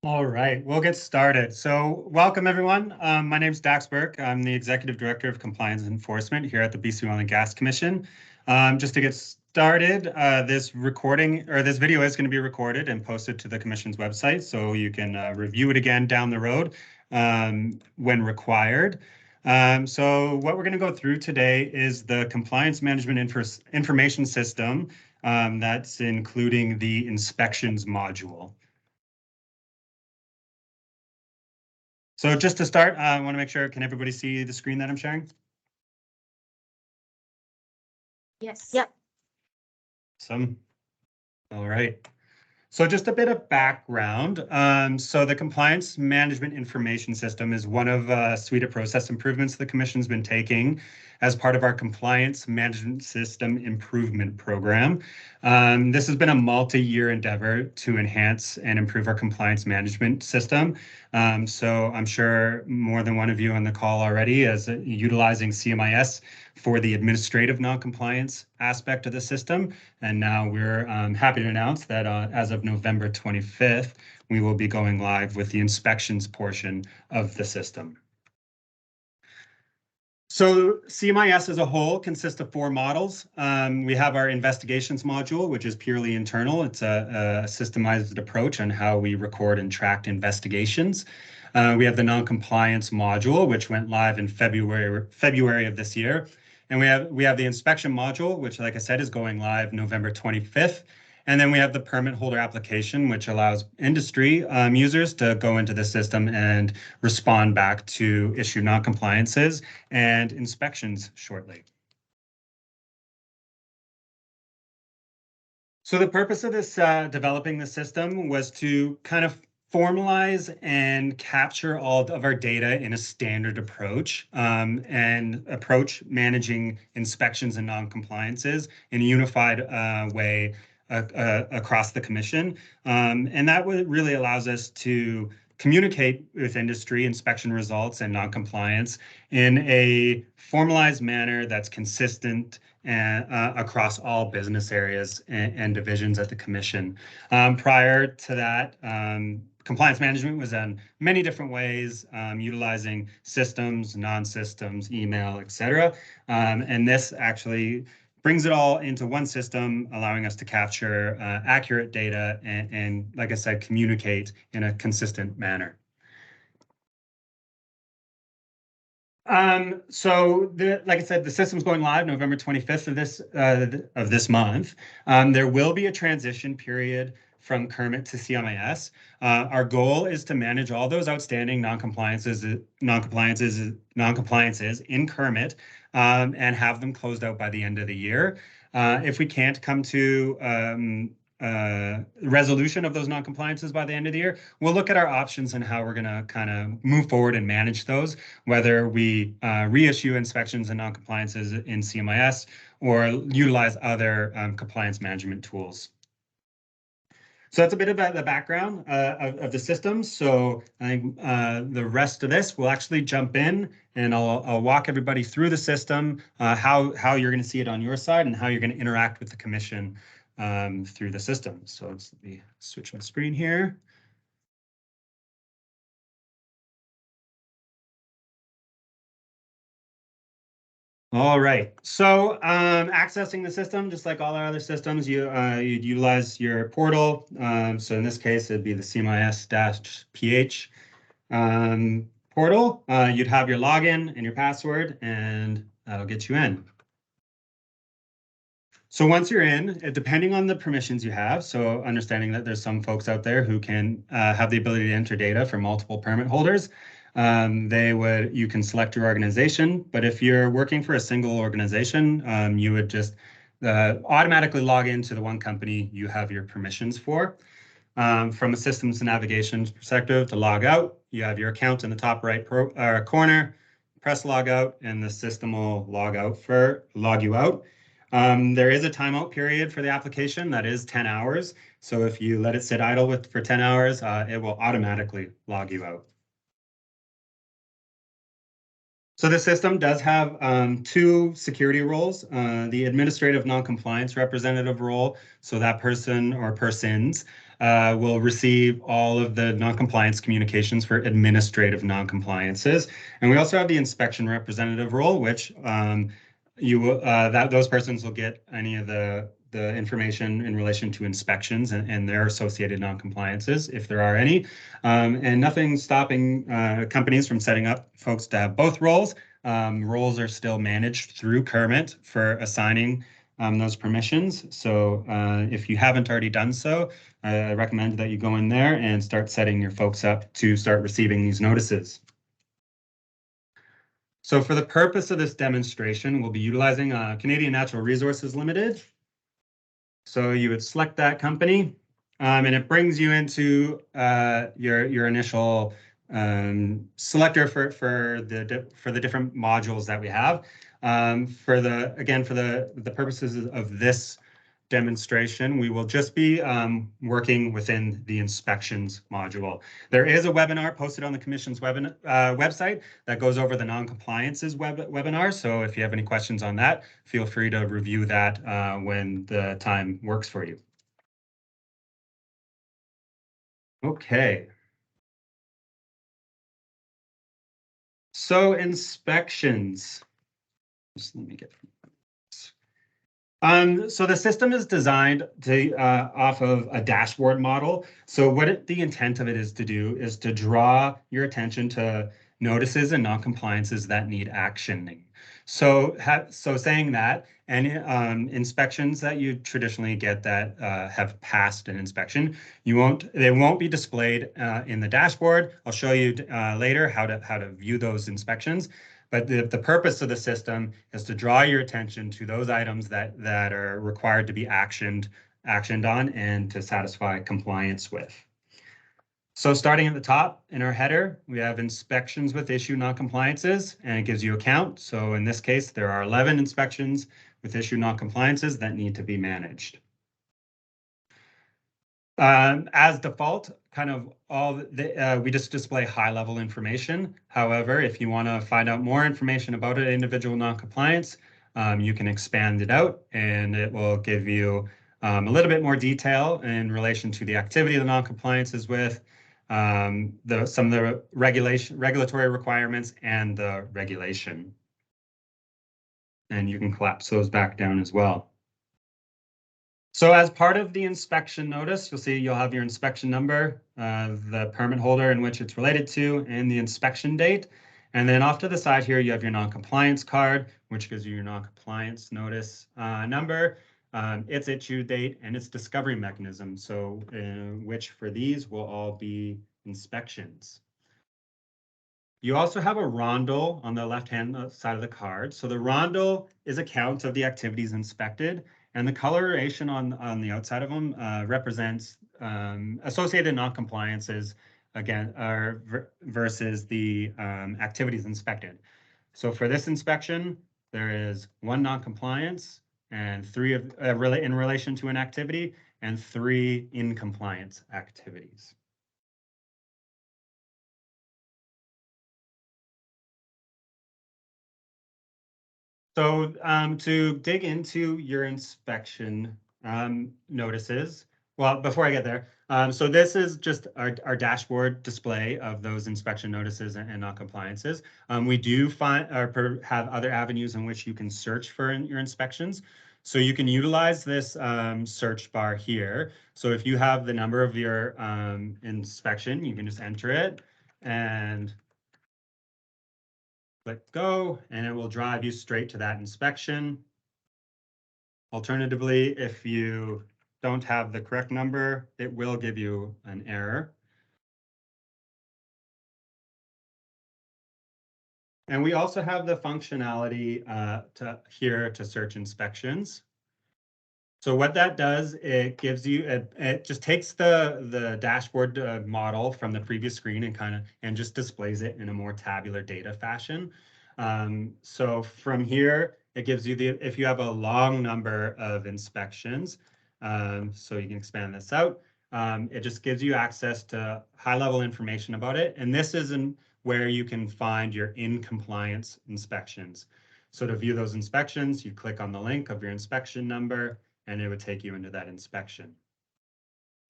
All right, we'll get started. So welcome, everyone. My name is Dax Burke. I'm the Executive Director of Compliance and Enforcement here at the BC Oil and Gas Commission. Just to get started, this video is going to be recorded and posted to the Commission's website, so you can review it again down the road when required. So what we're going to go through today is the Compliance Management Information System that's including the Inspections Module. So just to start, I want to make sure, can everybody see the screen that I'm sharing? Yes. Yep. Awesome. All right. So just a bit of background. So the Compliance Management Information System is one of a suite of process improvements the Commission's been taking as part of our Compliance Management System Improvement Program. This has been a multi-year endeavor to enhance and improve our compliance management system. So I'm sure more than one of you on the call already is utilizing CMIS for the administrative non-compliance aspect of the system. And now we're happy to announce that as of November 25th, we will be going live with the inspections portion of the system. So CMIS as a whole consists of 4 models. We have our investigations module, which is purely internal. It's a systemized approach on how we record and track investigations. We have the non-compliance module, which went live in February of this year. And we have the inspection module, which, like I said, is going live November 25th. And then we have the permit holder application, which allows industry users to go into the system and respond back to issue non-compliances and inspections shortly. So the purpose of this developing the system was to kind of formalize and capture all of our data in a standard approach and approach managing inspections and non-compliances in a unified way across the Commission. And that really allows us to communicate with industry inspection results and non-compliance in a formalized manner that's consistent and across all business areas and divisions at the Commission. Prior to that, compliance management was done many different ways, utilizing systems, non-systems, email, etc. And this actually brings it all into one system, allowing us to capture accurate data and, like I said, communicate in a consistent manner. So like I said, the system's going live November 25th of this month. There will be a transition period from Kermit to CMIS. Our goal is to manage all those outstanding non-compliances in Kermit and have them closed out by the end of the year. If we can't come to resolution of those non-compliances by the end of the year, we'll look at our options and how we're going to kind of move forward and manage those, whether we reissue inspections and non-compliances in CMIS or utilize other compliance management tools. So that's a bit about the background of the system. So I think the rest of this, we'll actually jump in and I'll walk everybody through the system, how you're going to see it on your side and how you're going to interact with the Commission through the system. So let me switch my screen here. All right, so accessing the system, just like all our other systems, you'd utilize your portal. So in this case, it'd be the CMIS-PH portal. You'd have your login and your password, and that'll get you in. So once you're in, depending on the permissions you have, so understanding that there's some folks out there who can have the ability to enter data for multiple permit holders, you can select your organization, but if you're working for a single organization, you would just automatically log into the one company you have your permissions for. From a systems and navigation perspective, to log out, you have your account in the top right corner, press log out, and the system will log you out. There is a timeout period for the application that is 10 hours. So if you let it sit idle for 10 hours, it will automatically log you out. So the system does have 2 security roles, the administrative non-compliance representative role. So that person or persons will receive all of the non-compliance communications for administrative non-compliances. And we also have the inspection representative role, which those persons will get any of the information in relation to inspections and their associated non-compliances, if there are any. And nothing stopping companies from setting up folks to have both roles. Roles are still managed through Kermit for assigning those permissions. So if you haven't already done so, I recommend that you go in there and start setting your folks up to start receiving these notices. So for the purpose of this demonstration, we'll be utilizing Canadian Natural Resources Limited. So you would select that company, and it brings you into your initial selector for the different modules that we have. For the purposes of this demonstration, we will just be working within the inspections module. There is a webinar posted on the Commission's website that goes over the non-compliances webinar. So if you have any questions on that, feel free to review that when the time works for you. Okay. So inspections. Just let me get. So the system is designed to off of a dashboard model. So what the intent of it is to do is to draw your attention to notices and non-compliances that need actioning. So saying that, any inspections that you traditionally get that have passed an inspection, they won't be displayed in the dashboard. I'll show you later how to view those inspections. But the purpose of the system is to draw your attention to those items that are required to be actioned on and to satisfy compliance with. So starting at the top in our header, we have inspections with issue non-compliances, and it gives you a count. So in this case, there are 11 inspections with issue non-compliances that need to be managed. As default, kind of we just display high-level information. However, if you want to find out more information about an individual non-compliance, you can expand it out, and it will give you a little bit more detail in relation to the activity the non-compliance is with, some of the regulatory requirements, and the regulation. And you can collapse those back down as well. So as part of the inspection notice, you'll have your inspection number, the permit holder in which it's related to, and the inspection date. And then off to the side here, you have your non-compliance card, which gives you your non-compliance notice number, its issue date, and its discovery mechanism. So which for these will all be inspections. You also have a rondel on the left-hand side of the card. So the rondel is a count of the activities inspected, and the coloration on the outside of them represents associated non-compliances versus the activities inspected. So for this inspection, there is 1 non-compliance and 3 in relation to an activity, and 3 in compliance activities. So to dig into your inspection notices, well, before I get there, so this is just our dashboard display of those inspection notices and non-compliances. We do have other avenues in which you can search for your inspections. So you can utilize this search bar here. So if you have the number of your inspection, you can just enter it and click go, and it will drive you straight to that inspection. Alternatively, if you don't have the correct number, it will give you an error. And we also have the functionality here to search inspections. So what that does, it gives you, it just takes the dashboard model from the previous screen and just displays it in a more tabular data fashion. So from here, it gives you if you have a long number of inspections, so you can expand this out, it just gives you access to high-level information about it. And this is where you can find your in-compliance inspections. So to view those inspections, you click on the link of your inspection number, and it would take you into that inspection.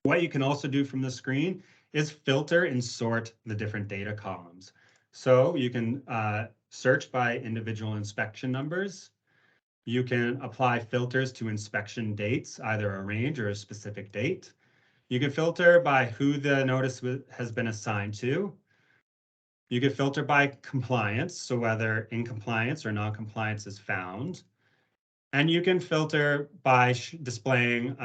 What you can also do from the screen is filter and sort the different data columns. So you can search by individual inspection numbers. You can apply filters to inspection dates, either a range or a specific date. You can filter by who the notice has been assigned to. You can filter by compliance, so whether in compliance or non-compliance is found. And you can filter by displaying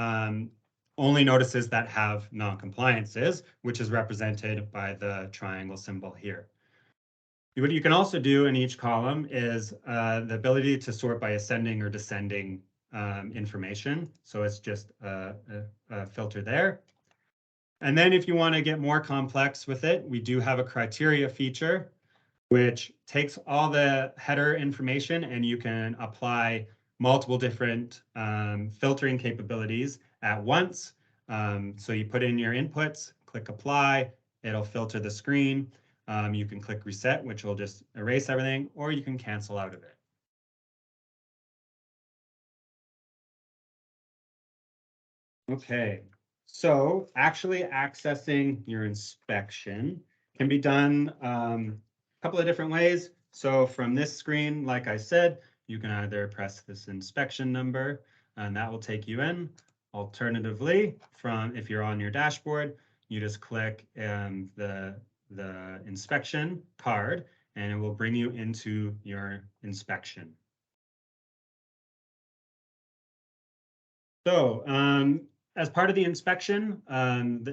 only notices that have non-compliances, which is represented by the triangle symbol here. What you can also do in each column is the ability to sort by ascending or descending information. So it's just a filter there. And then if you want to get more complex with it, we do have a criteria feature, which takes all the header information and you can apply multiple different filtering capabilities at once. So you put in your inputs, click apply, it'll filter the screen. You can click reset, which will just erase everything, or you can cancel out of it. Okay, so actually accessing your inspection can be done a couple of different ways. So from this screen, like I said, you can either press this inspection number and that will take you in. Alternatively, if you're on your dashboard, you just click the inspection card and it will bring you into your inspection. So as part of the inspection,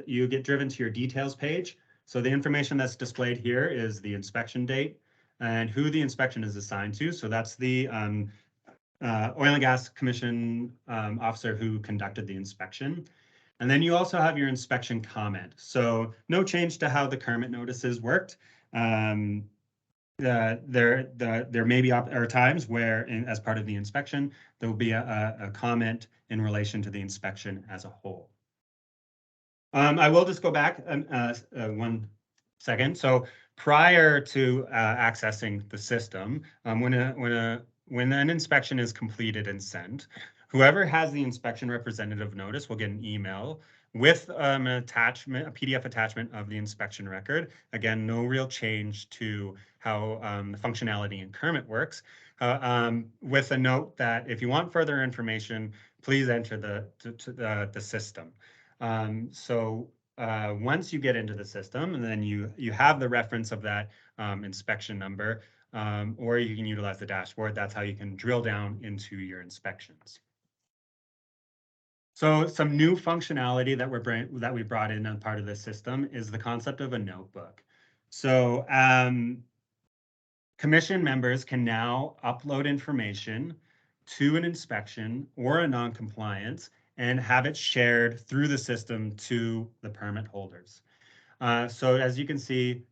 you get driven to your details page. So the information that's displayed here is the inspection date and who the inspection is assigned to. So that's the Oil and Gas Commission officer who conducted the inspection. And then you also have your inspection comment. So no change to how the Kermit notices worked. There may be times where, as part of the inspection, there will be a comment in relation to the inspection as a whole. I will just go back 1 second. So prior to accessing the system, when an inspection is completed and sent, whoever has the inspection representative notice will get an email with an attachment, a PDF attachment of the inspection record. Again, no real change to how the functionality in Kermit works, with a note that if you want further information, please enter the system. So once you get into the system, and then you have the reference of that inspection number, or you can utilize the dashboard. That's how you can drill down into your inspections. So some new functionality that we brought in as part of this system is the concept of a notebook. So commission members can now upload information to an inspection or a non-compliance and have it shared through the system to the permit holders. So as you can see,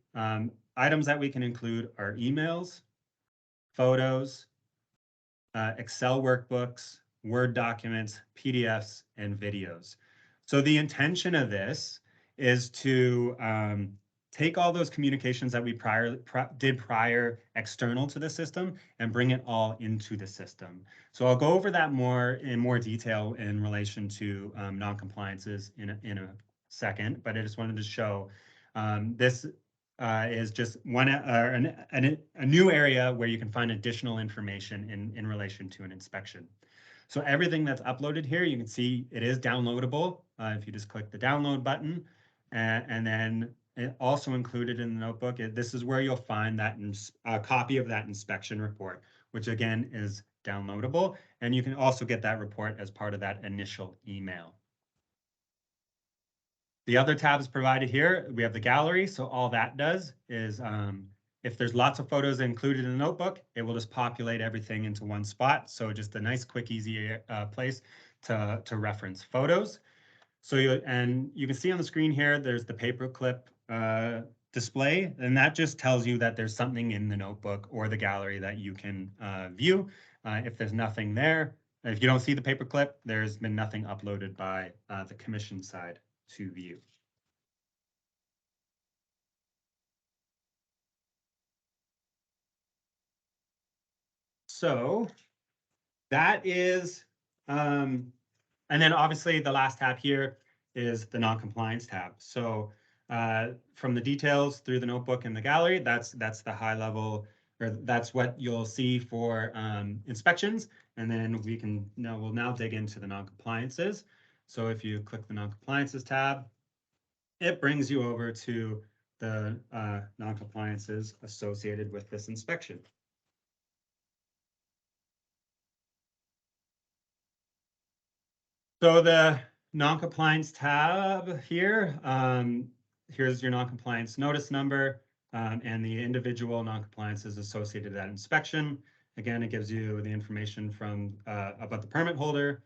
items that we can include are emails, photos, Excel workbooks, Word documents, PDFs, and videos. So the intention of this is to take all those communications that we did prior external to the system and bring it all into the system. So I'll go over that in more detail in relation to non-compliances in a second, but I just wanted to show this is just a new area where you can find additional information in relation to an inspection. So everything that's uploaded here, you can see it is downloadable if you just click the download button. And then also included in the notebook, this is where you'll find that copy of that inspection report, which again is downloadable. And you can also get that report as part of that initial email. The other tabs provided here, we have the gallery. So all that does is if there's lots of photos included in the notebook, it will just populate everything into one spot. So just a nice, quick, easy place to reference photos. So you can see on the screen here, there's the paperclip display, and that just tells you that there's something in the notebook or the gallery that you can view. If there's nothing there, if you don't see the paperclip, there's been nothing uploaded by the commission side to view. So that is, and then obviously the last tab here is the non-compliance tab. So from the details through the notebook and the gallery, that's the high level, or that's what you'll see for inspections. And then we'll now dig into the non-compliances. So if you click the non-compliances tab, it brings you over to the non-compliances associated with this inspection. So the non-compliance tab here, here's your non-compliance notice number and the individual non-compliances associated with that inspection. Again, it gives you the information from about the permit holder,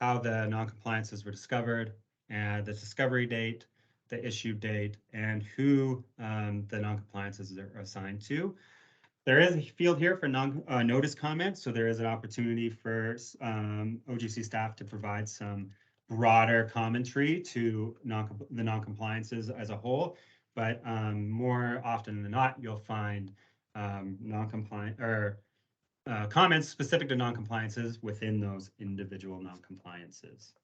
how the non-compliances were discovered, and the discovery date, the issue date, and who the non-compliances are assigned to. There is a field here for notice comments, so there is an opportunity for OGC staff to provide some broader commentary to the non-compliances as a whole, but more often than not, you'll find non-compliant or comments specific to non-compliances within those individual non-compliances.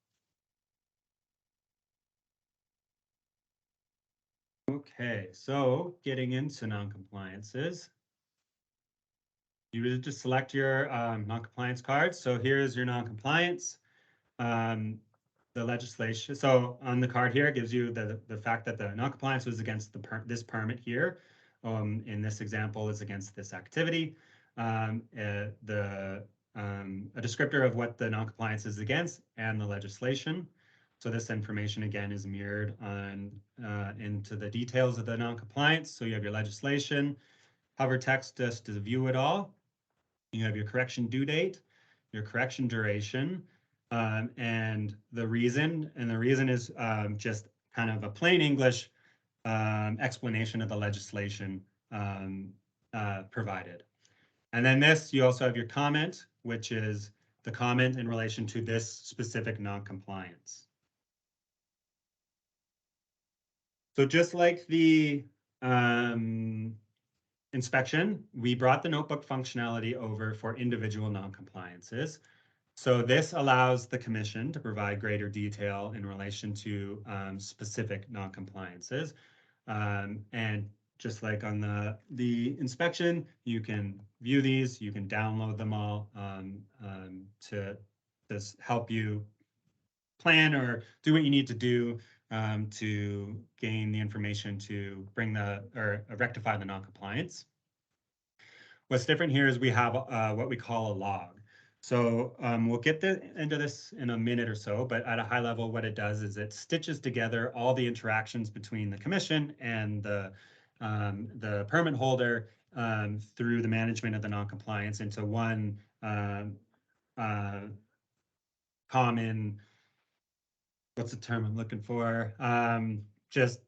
Okay, so getting into non-compliances. You just select your non-compliance card. So here's your non-compliance. The legislation. So on the card here, it gives you the fact that the non-compliance was against this permit here. In this example, is against this activity. A descriptor of what the non-compliance is against and the legislation. So this information again is mirrored on into the details of the non-compliance. So you have your legislation, hover text just to view it all. You have your correction due date, your correction duration, and the reason. And the reason is just kind of a plain English explanation of the legislation provided. And then this, you also have your comment, which is the comment in relation to this specific non-compliance. So just like the inspection, we brought the notebook functionality over for individual non-compliances. So this allows the commission to provide greater detail in relation to specific non-compliances. And just like on the inspection, you can view these, you can download them all to just help you plan or do what you need to do to gain the information to bring or rectify the non-compliance. What's different here is we have what we call a log. So we'll get into this in a minute or so, but at a high level, what it does is it stitches together all the interactions between the commission and the permit holder through the management of the non-compliance into one common, what's the term I'm looking for? Just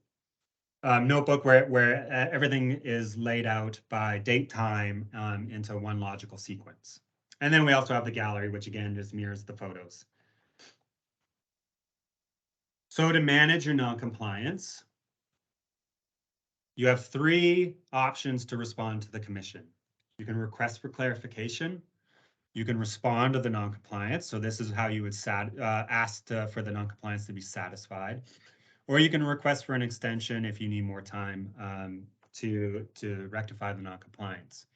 notebook where everything is laid out by date time into one logical sequence. And then we also have the gallery, which again just mirrors the photos. So to manage your non-compliance, you have 3 options to respond to the commission. You can request for clarification. You can respond to the non-compliance. So this is how you would ask for the non-compliance to be satisfied. Or you can request for an extension if you need more time to rectify the non-compliance.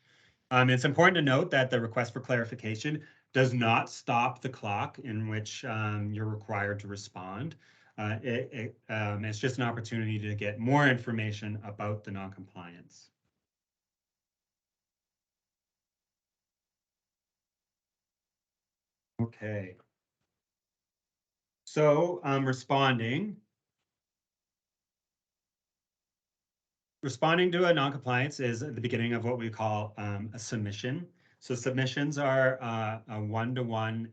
It's important to note that the request for clarification does not stop the clock in which you're required to respond. It's just an opportunity to get more information about the non-compliance. Okay. So responding to a non-compliance is the beginning of what we call a submission. So submissions are a one-to-one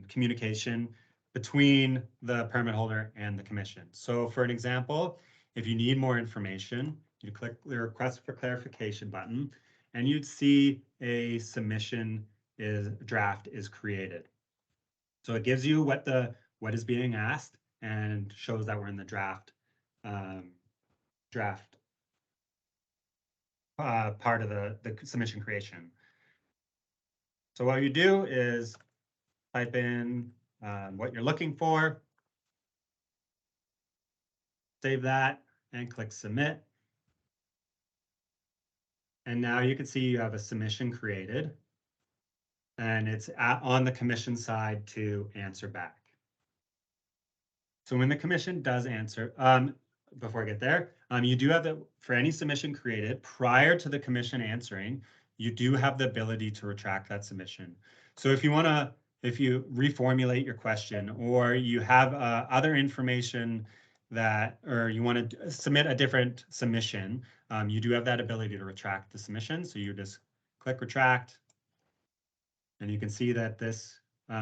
communication between the permit holder and the commission. So for an example, if you need more information, you click the request for clarification button and you'd see a submission draft is created. So it gives you what is being asked and shows that we're in the draft part of the submission creation. So what you do is type in what you're looking for. Save that and click submit. And now you can see you have a submission created, and it's on the commission side to answer back. So when the commission does answer, before I get there, you do have for any submission created prior to the commission answering, you do have the ability to retract that submission. So if you reformulate your question, or you have other information or you want to submit a different submission, you do have that ability to retract the submission. So you just click retract, and you can see that this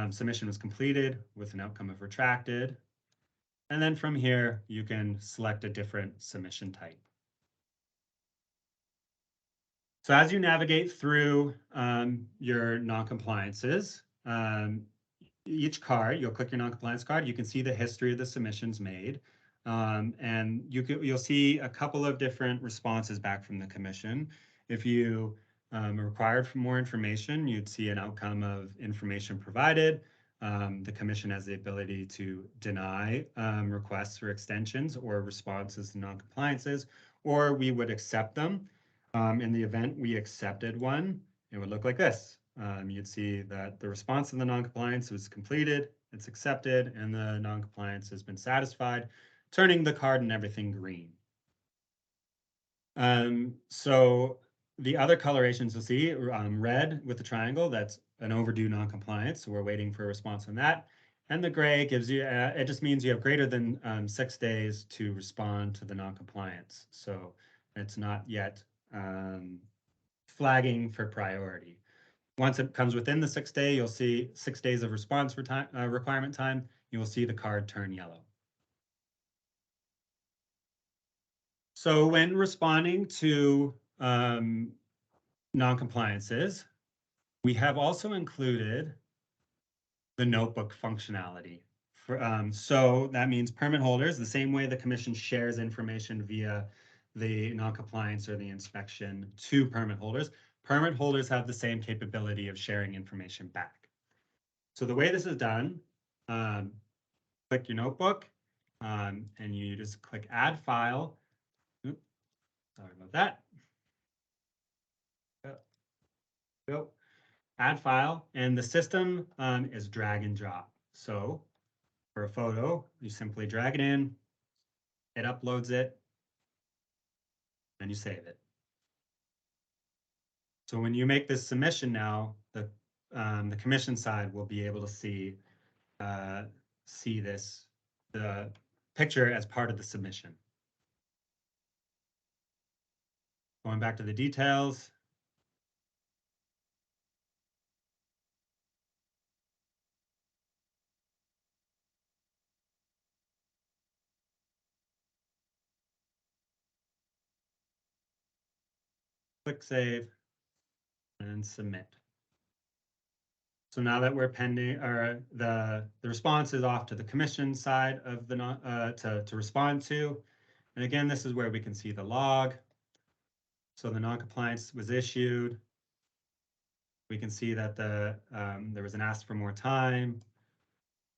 submission was completed with an outcome of retracted. And then from here, you can select a different submission type. So as you navigate through your non-compliances, each card, you'll click your non-compliance card, you can see the history of the submissions made. And you'll see a couple of different responses back from the commission. If you are required for more information, you'd see an outcome of information provided. The commission has the ability to deny requests for extensions or responses to non-compliances, or we would accept them. In the event we accepted one, it would look like this. You'd see that the response to the non-compliance was completed, it's accepted, and the non-compliance has been satisfied, turning the card and everything green. So the other colorations you'll see, red with the triangle, that's an overdue non-compliance, so we're waiting for a response on that. And the gray gives you, it just means you have greater than 6 days to respond to the non-compliance. So it's not yet flagging for priority. Once it comes within the 6 day, you'll see 6 days of response requirement time, you will see the card turn yellow. So when responding to non-compliances, we have also included the notebook functionality. So that means permit holders, the same way the commission shares information via the non-compliance or the inspection to permit holders have the same capability of sharing information back. So the way this is done, click your notebook, and you just click add file. Oops, sorry about that. Go. Add file, and the system is drag and drop. So for a photo, you simply drag it in, it uploads it, and you save it. So when you make this submission now, the commission side will be able to see the picture as part of the submission. Going back to the details. Click save and submit. So now that we're pending, or the response is off to the commission side of the to respond to. And again, this is where we can see the log. So the non-compliance was issued. We can see that there was an ask for more time.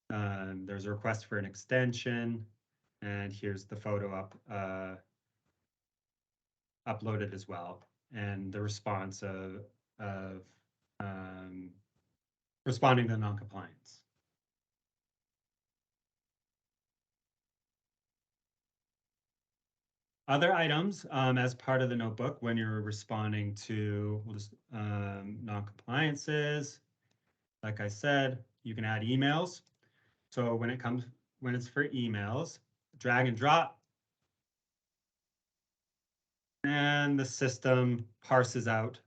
There's a request for an extension, and here's the photo uploaded as well, and the response of responding to non-compliance. Other items as part of the notebook when you're responding to non-compliances, like I said, you can add emails. So when it's for emails, drag and drop, and the system parses out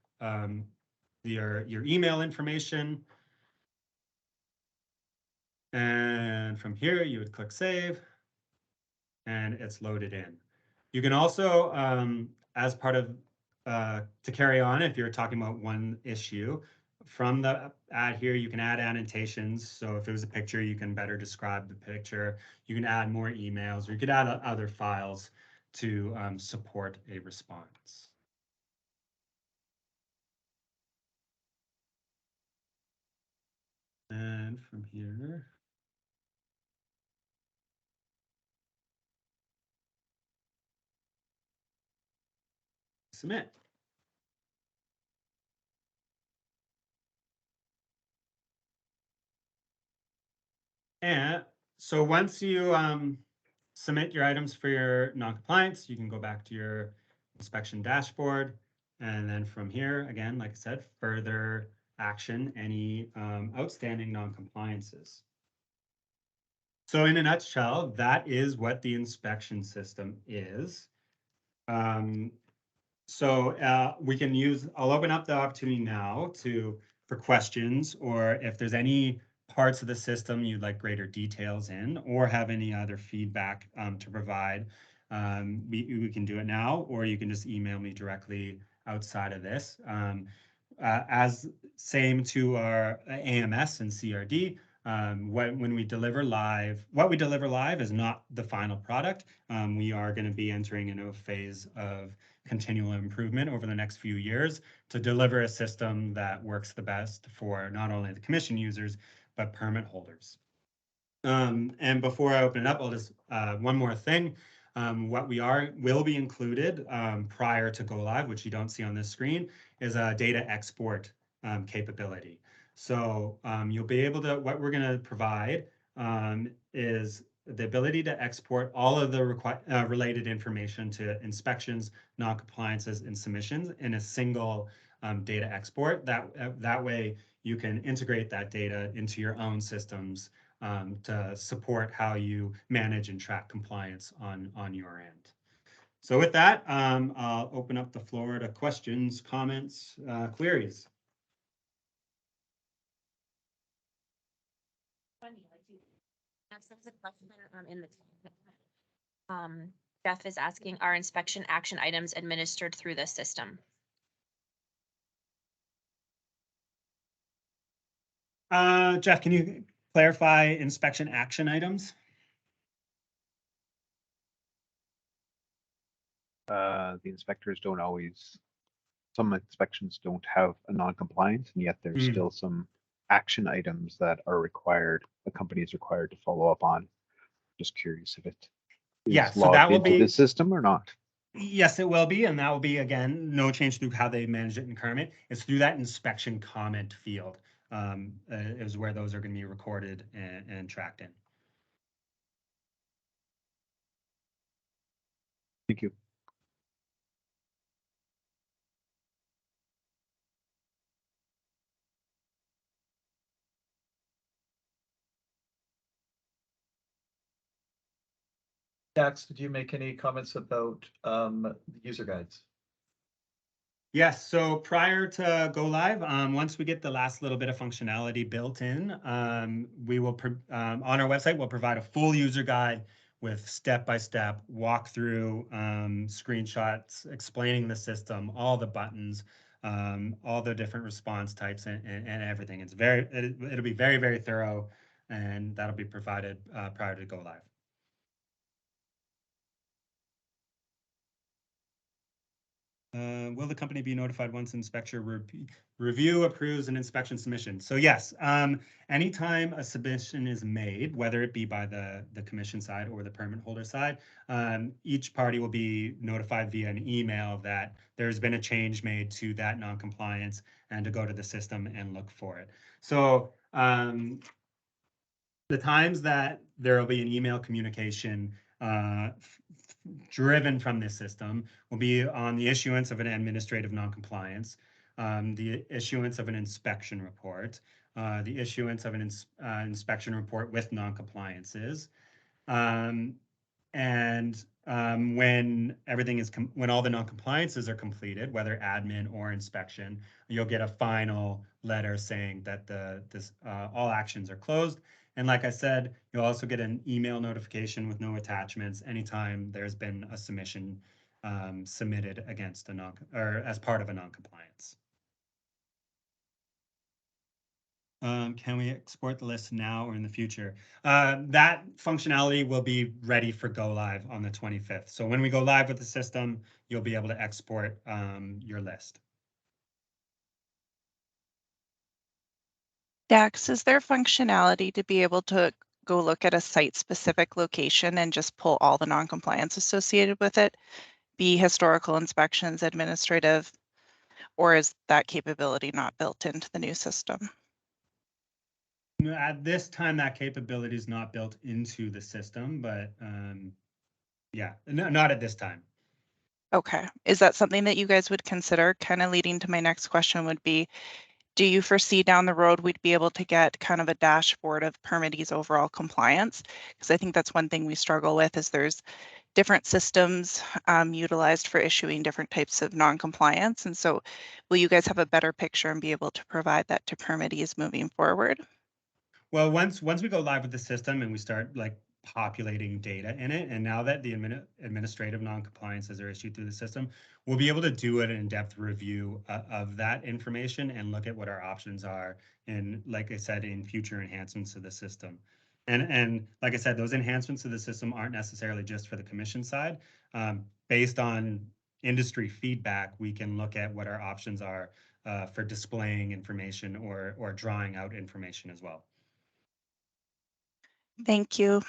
your email information. And from here, you would click save, and it's loaded in. You can also, as part of, to carry on, if you're talking about one issue, from the ad here, you can add annotations. So if it was a picture, you can better describe the picture. You can add more emails, or you could add other files to support a response. And from here, submit. And so once you submit your items for your non-compliance, you can go back to your inspection dashboard. And then from here, again, like I said, further action any outstanding non-compliances. So in a nutshell, that is what the inspection system is. We can use, I'll open up the opportunity now for questions, or if there's any parts of the system you'd like greater details in, or have any other feedback to provide, we can do it now, or you can just email me directly outside of this. As same to our AMS and CRD, when we deliver live, what we deliver live is not the final product. We are going to be entering into a phase of continual improvement over the next few years to deliver a system that works the best for not only the commission users, but permit holders. And before I open it up, I'll just, one more thing. What will be included prior to go live, which you don't see on this screen, is a data export capability. So you'll be able to, what we're going to provide is the ability to export all of the related information to inspections, non-compliances, and submissions in a single data export. That way you can integrate that data into your own systems to support how you manage and track compliance on your end. So with that, I'll open up the floor to questions, comments, queries. There's a question in the Jeff is asking, are inspection action items administered through this system? Jeff, can you clarify inspection action items? The inspectors don't always, some inspections don't have a non-compliance, and yet there's still some action items that are required, the company is required to follow up on. Just curious if it is so that will logged into be the system or not. Yes, it will be, and that will be, again, no change through how they manage it in Kermit. It's through that inspection comment field is where those are going to be recorded and tracked in. Thank you. Dax, did you make any comments about the user guides? Yes, so prior to go live, once we get the last little bit of functionality built in, we will, on our website, we'll provide a full user guide with step-by-step walkthrough, screenshots explaining the system, all the buttons, all the different response types and everything. It'll be very, very thorough, and that'll be provided prior to go live. Will the company be notified once inspector review approves an inspection submission? So yes, anytime a submission is made, whether it be by the commission side or the permit holder side, each party will be notified via an email that there's been a change made to that non-compliance and to go to the system and look for it. So the times that there will be an email communication driven from this system will be on the issuance of an administrative noncompliance, the issuance of an inspection report, the issuance of an inspection report with noncompliances, and when everything is when all the noncompliances are completed, whether admin or inspection, you'll get a final letter saying that all actions are closed. And like I said, you'll also get an email notification with no attachments anytime there's been a submission submitted against or as part of a noncompliance. Can we export the list now or in the future? That functionality will be ready for go live on the 25th. So when we go live with the system, you'll be able to export your list. Dax, is there functionality to be able to go look at a site-specific location and just pull all the non-compliance associated with it? be historical inspections, administrative, or is that capability not built into the new system? No, at this time, that capability is not built into the system, but yeah, no, not at this time. Okay. Is that something that you guys would consider? Kind of leading to my next question would be, do you foresee down the road we'd be able to get kind of a dashboard of permittees' overall compliance? Because I think that's one thing we struggle with is there's different systems utilized for issuing different types of non-compliance. And so will you guys have a better picture and be able to provide that to permittees moving forward? Well, once we go live with the system and we start like populating data in it, and now that the administrative non-compliances are issued through the system, we'll be able to do an in-depth review of that information and look at what our options are in, like I said, in future enhancements to the system. And like I said, those enhancements to the system aren't necessarily just for the commission side. Based on industry feedback, we can look at what our options are for displaying information or drawing out information as well. Thank you.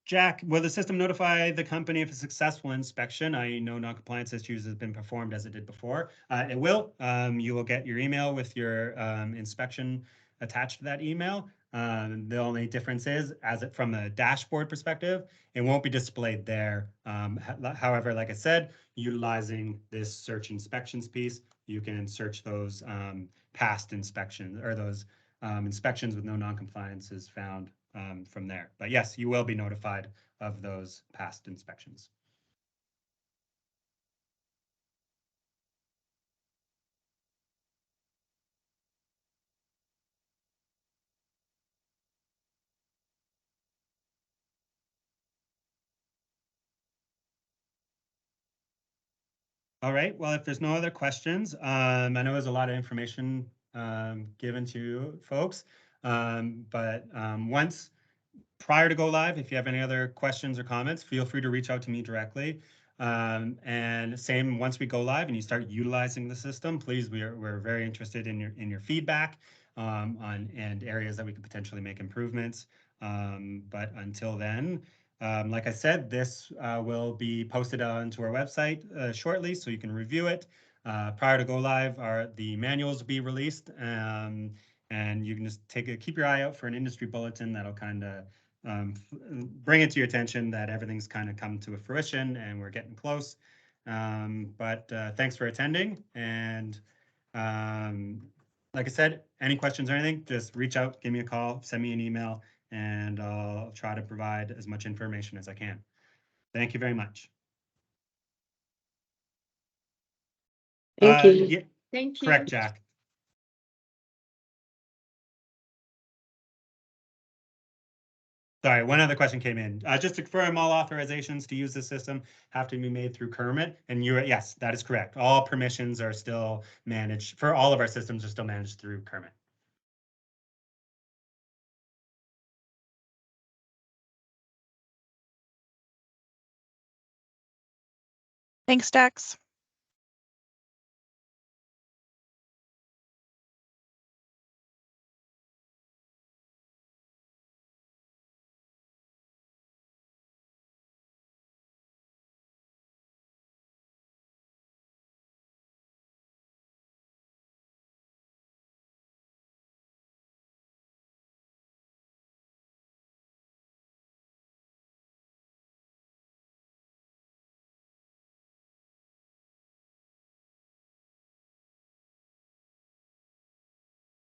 Jack, will the system notify the company if a successful inspection, i.e. no non-compliance issues, has been performed as it did before? It will. You will get your email with your inspection attached to that email. The only difference is, from a dashboard perspective, it won't be displayed there. However, like I said, utilizing this search inspections piece, you can search those past inspections or those inspections with no non-compliances found from there. But yes, you will be notified of those past inspections. All right, well, if there's no other questions, I know there's a lot of information given to you folks, but once prior to go live, if you have any other questions or comments, feel free to reach out to me directly. And same, once we go live and you start utilizing the system, please, we're very interested in your feedback on and areas that we could potentially make improvements. But until then, like I said, this will be posted onto our website shortly, so you can review it. Prior to go live, the manuals will be released, and you can just keep your eye out for an industry bulletin that'll kind of bring it to your attention that everything's kind of come to a fruition and we're getting close. But thanks for attending. And like I said, any questions or anything, just reach out, give me a call, send me an email, and I'll try to provide as much information as I can. Thank you very much. Thank you. Yeah, Thank you. correct, Jack. Sorry, one other question came in. Just to confirm, all authorizations to use the system have to be made through Kermit. And yes, that is correct. All permissions are still managed for all of our systems are still managed through Kermit. Thanks, Dex.